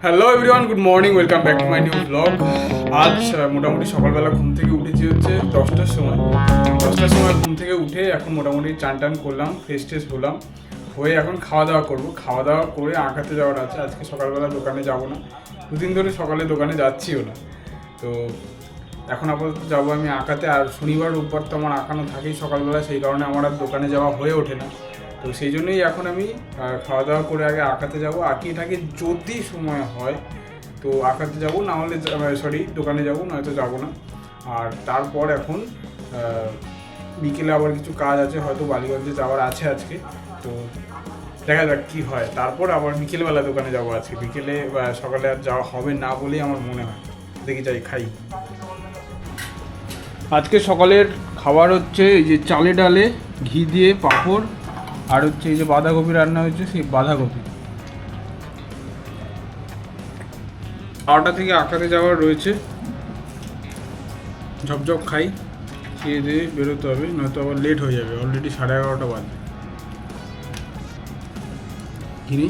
Hello everyone, good morning, welcome back to my new blog. আজ মোটামুটি সকালবেলা ঘুম থেকে উঠেছি হচ্ছে 10টার সময়। 10টার সময় ঘুম থেকে উঠে এখন মোটামুটি চান টান করলাম, ফ্রেশ ট্রেশ হলাম, হয়ে এখন খাওয়া দাওয়া করবো। খাওয়া দাওয়া করে আঁকাতে যাওয়ার আছে। আজকে সকালবেলা দোকানে যাব না, দুদিন ধরে সকালে দোকানে যাচ্ছিও না। তো এখন আপাতত যাবো আমি আঁকাতে। আর শনিবার রোববার তো আমার আঁকানো থাকেই সকালবেলা, সেই কারণে আমার আর দোকানে যাওয়া হয়ে ওঠে না। তো সেই জন্যই এখন আমি খাওয়া দাওয়া করে আগে আঁকাতে যাবো। আঁকিয়ে ঠাকি যদি সময় হয় তো আঁকাতে যাবো, না হলে দোকানে যাবো, নয়তো যাবো না। আর তারপর এখন বিকেলে আবার কিছু কাজ আছে, হয়তো বালিগঞ্জে যাওয়ার আছে আজকে। তো দেখা যাক কী হয়। তারপর আবার বিকেলবেলা দোকানে যাবো আজকে। বিকেলে সকালে আর যাওয়া হবে না বলেই আমার মনে হয়। দেখি যাই খাই। আজকে সকালের খাবার হচ্ছে এই যে চালে ডালে ঘি দিয়ে পাঁপড়, আর হচ্ছে এই যে বাঁধাকপি রান্না হয়েছে, সেই বাঁধাকপি। 12টা থেকে আঁকাতে যাওয়ার রয়েছে, ঝপঝপ খাই, খেয়ে দিয়ে বেরোতে হবে, নয়তো আবার লেট হয়ে যাবে। অলরেডি 11:30 বাজে। কিনি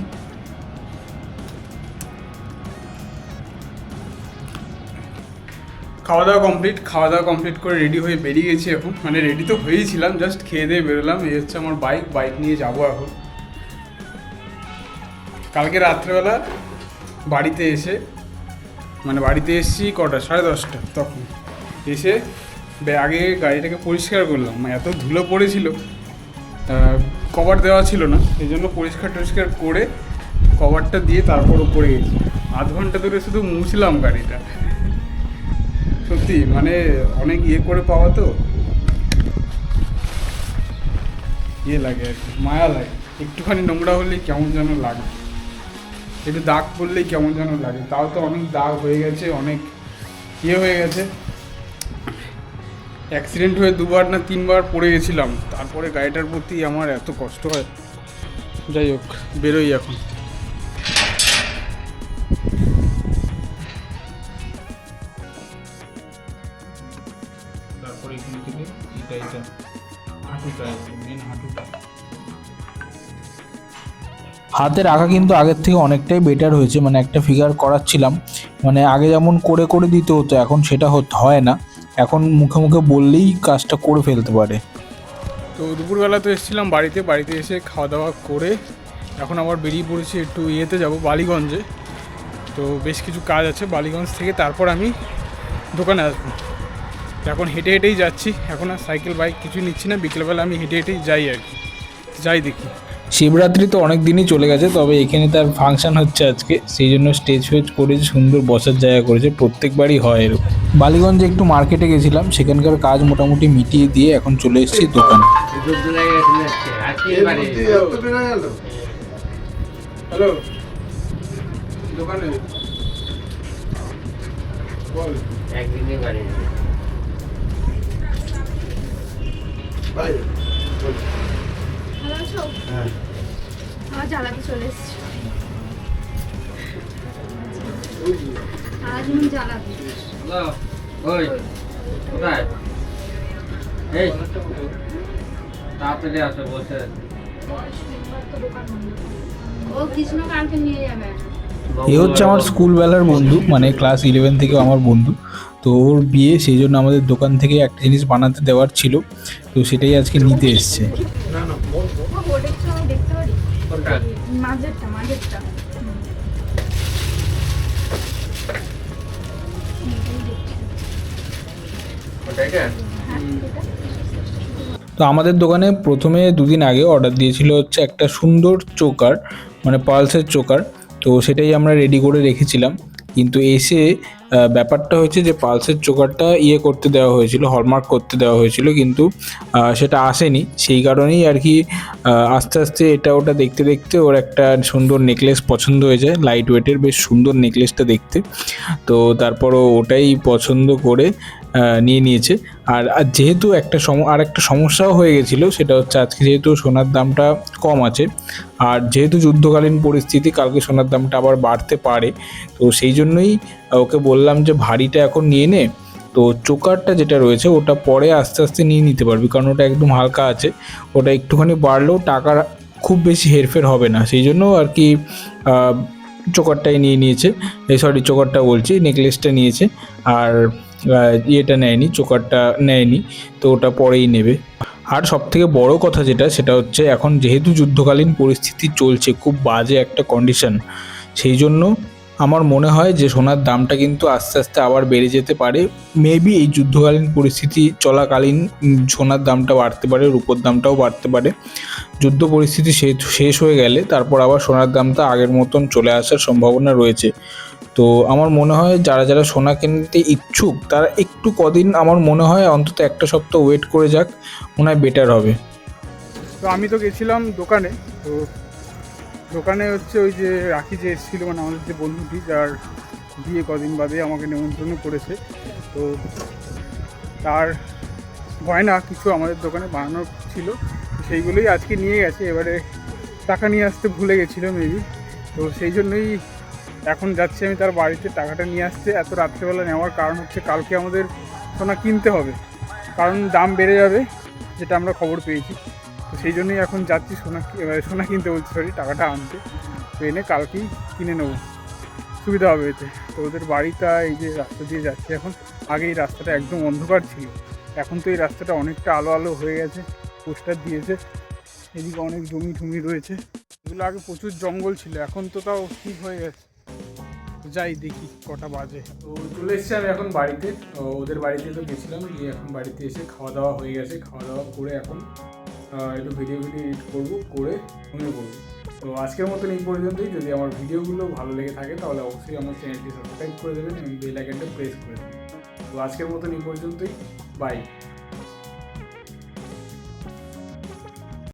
খাওয়া দাওয়া কমপ্লিট করে রেডি হয়ে বেরিয়ে গেছি এখন। মানে রেডি তো হয়েইছিলাম, জাস্ট খেয়ে দিয়ে বেরোলাম। এই হচ্ছে আমার বাইক নিয়ে যাবো এখন। কালকে রাত্রেবেলা বাড়িতে এসেছি কটা, 10:30, তখন এসে আগে গাড়িটাকে পরিষ্কার করলাম। এত ধুলো পড়েছিল, কভার দেওয়া ছিল না, এই জন্য পরিষ্কার করে কভারটা দিয়ে তারপর উপরে গেছি। আধ ঘন্টা ধরে শুধু মুছলাম গাড়িটা। সত্যি মানে অনেক করে পাওয়া তো লাগে আর কি, মায়া লাগে। একটুখানি নোংরা হলেই কেমন যেন লাগে, একটু দাগ পড়লেই কেমন যেন লাগে। তাও তো অনেক দাগ হয়ে গেছে, অনেক হয়ে গেছে। অ্যাক্সিডেন্ট হয়ে 2বার না 3বার পড়ে গেছিলাম, তারপরে গাড়িটার প্রতি আমার এত কষ্ট হয়। যাই হোক, বেরোই এখন। তারপরে এখান থেকে এটা হাঁটুটা, মেন হাঁটুটা। হাতের আঁকা কিন্তু আগের থেকে অনেকটাই বেটার হয়েছে। মানে একটা ফিগার করাচ্ছিলাম, মানে আগে যেমন করে করে দিতে হতো, এখন সেটা হয় না। এখন মুখে মুখে বললেই কাজটা করে ফেলতে পারে। তো দুপুরবেলা তো এসেছিলাম বাড়িতে এসে খাওয়া দাওয়া করে এখন আবার বেরিয়ে পড়েছি একটু যাব, বালিগঞ্জে। তো বেশ কিছু কাজ আছে বালিগঞ্জ থেকে, তারপর আমি দোকানে আসবো। এখন হেঁটে হেঁটেই যাচ্ছি, এখন আর সাইকেল বাইক কিছু নিচ্ছি না। বিকেলবেলা আমি হেঁটে হেঁটেই যাই আর কি, যাই দেখি। শিবরাত্রি তো অনেক দিনই চলে গেছে, তবে এখানে তার ফাংশন হচ্ছে আজকে, সেই জন্য স্টেজ ফেজ করেছে, সুন্দর বসার জায়গা করেছে। প্রত্যেকবারই হয় এরকম। বালিগঞ্জে একটু মার্কেটে গেছিলাম, সেখানকার কাজ মোটামুটি মিটিয়ে দিয়ে এখন চলে এসেছি দোকানে। হ্যালো, দোকানে বল। একদিনই বাড়ি ভালো আছো? হ্যাঁ, আমার জ্বালাতে চলে এসেছি। আজ আমি জ্বালাতে। ওই কোথায়? এই তাড়াতাড়ি আসো, বসে ও কৃষ্ণকান্তকে নিয়ে যাবে। এ হচ্ছে আমার স্কুলবেলার বন্ধু, মানে ক্লাস 11 থেকেও আমার বন্ধু। তো ওর বিয়ে, সেই জন্য আমাদের দোকান থেকে একটা জিনিস বানাতে দেওয়ার ছিল, তো সেটাই আজকে নিতে এসছে। না না, ওটা আমি দেখতে পারি? কোনটা? মাঝেরটা। ওটাই না? তো আমাদের দোকানে প্রথমে 2 দিন আগে অর্ডার দিয়েছিল হচ্ছে একটা সুন্দর চোকার, মানে পালসের চোকার। তো সেটাই আমরা রেডি করে রেখেছিলাম, কিন্তু এসে ব্যাপারটা হচ্ছে যে পালসের চোকারটা করতে দেওয়া হয়েছিল, হলমার্ক করতে দেওয়া হয়েছিল, কিন্তু সেটা আসেনি। সেই কারণেই আর কি আস্তে আস্তে এটা ওটা দেখতে দেখতে ওর একটা সুন্দর নেকলেস পছন্দ হয়ে যায়, লাইট ওয়েটের, বেশ সুন্দর নেকলেসটা দেখতে। তো তারপর ওটাই পছন্দ করে নিয়ে নিয়েছে। আর যেহেতু একটা সমস্যাও হয়ে গেছিলো, সেটা হচ্ছে আজকে যেহেতু সোনার দামটা কম আছে, আর যেহেতু যুদ্ধকালীন পরিস্থিতি, কালকে সোনার দামটা আবার বাড়তে পারে, তো সেই জন্যই ওকে বললাম যে ভারীটা এখন নিয়ে নে, তো চোকারটা যেটা রয়েছে ওটা পরে আস্তে আস্তে নিয়ে নিতে পারবি, কারণ ওটা একদম হালকা আছে। ওটা একটুখানি বাড়লেও টাকা খুব বেশি হেরফের হবে না, সেই জন্য আর কি চোকারটাই নিয়ে নিয়েছে, সরি চোকারটা বলছি, নেকলেসটা নিয়েছে, আর ইয়েটা নেয়নি, চোকারটা নেয়নি, তো ওটা পরেই নেবে। আর সবথেকে বড় কথা যেটা, সেটা হচ্ছে এখন যেহেতু যুদ্ধকালীন পরিস্থিতি চলছে, খুব বাজে একটা কন্ডিশন, সেই জন্য আমার মনে হয় যে সোনার দামটা কিন্তু আস্তে আস্তে আবার বেড়ে যেতে পারে। মেবি এই যুদ্ধকালীন পরিস্থিতি চলাকালীন সোনার দামটা বাড়তে পারে, রূপোর দামটাও বাড়তে পারে। যুদ্ধ পরিস্থিতি শেষ হয়ে গেলে তারপর আবার সোনার দামটা আগের মতন চলে আসার সম্ভাবনা রয়েছে। তো আমার মনে হয় যারা যারা সোনা কিনতে ইচ্ছুক তারা একটু কদিন, আমার মনে হয় অন্তত একটা সপ্তাহ ওয়েট করে যাক, মনে হয় বেটার হবে। তো আমি তো গেছিলাম দোকানে, তো দোকানে হচ্ছে ওই যে রাখি যে এসেছিল, মানে আমাদের যে বন্ধুটি, যার বিয়ে কদিন বাদে আমাকে নেমন্ত্রণ করেছে, তো তার গয়না কিছু আমাদের দোকানে বানানো ছিল, সেইগুলোই আজকে নিয়ে গেছে। এবারে টাকা নিয়ে আসতে ভুলে গেছিলো মেবি, তো সেই জন্যই এখন যাচ্ছি আমি তার বাড়িতে টাকাটা নিয়ে আসতে। এত রাত্রেবেলা নেওয়ার কারণ হচ্ছে কালকে আমাদের সোনা কিনতে হবে, কারণ দাম বেড়ে যাবে, যেটা আমরা খবর পেয়েছি। তো সেই জন্যই এখন যাচ্ছি সোনা কিনতে বলছি, সরি, টাকাটা আনতে। তো এনে কালকেই কিনে নেবো, সুবিধা হবে এতে। তো ওদের বাড়িটা এই যে রাস্তা দিয়ে যাচ্ছে এখন, আগে এই রাস্তাটা একদম অন্ধকার ছিল, এখন তো এই রাস্তাটা অনেকটা আলো আলো হয়ে গেছে, পোস্টার দিয়েছে। এদিকে অনেক জমি টমি রয়েছে, এগুলো আগে প্রচুর জঙ্গল ছিল, এখন তো তাও ঠিক হয়ে গেছে। যাই দেখি কটা বাজে। তো চলে এসেছি আমি এখন বাড়িতে, ওদের বাড়িতে তো গেছিলাম, গিয়ে এখন বাড়িতে এসে খাওয়া দাওয়া হয়ে গেছে। খাওয়া দাওয়া করে এখন একটু ভিডিও এডিট করবো, করে ঘুমিয়ে পড়বো। তো আজকের মতন এই পর্যন্তই। যদি আমার ভিডিওগুলো ভালো লেগে থাকে তাহলে অবশ্যই আমার চ্যানেলটি সাবস্ক্রাইব করে দেবেন এবং বেল আইকনটা প্রেস করে দেবেন। তো আজকের মতন এই পর্যন্তই, বাই।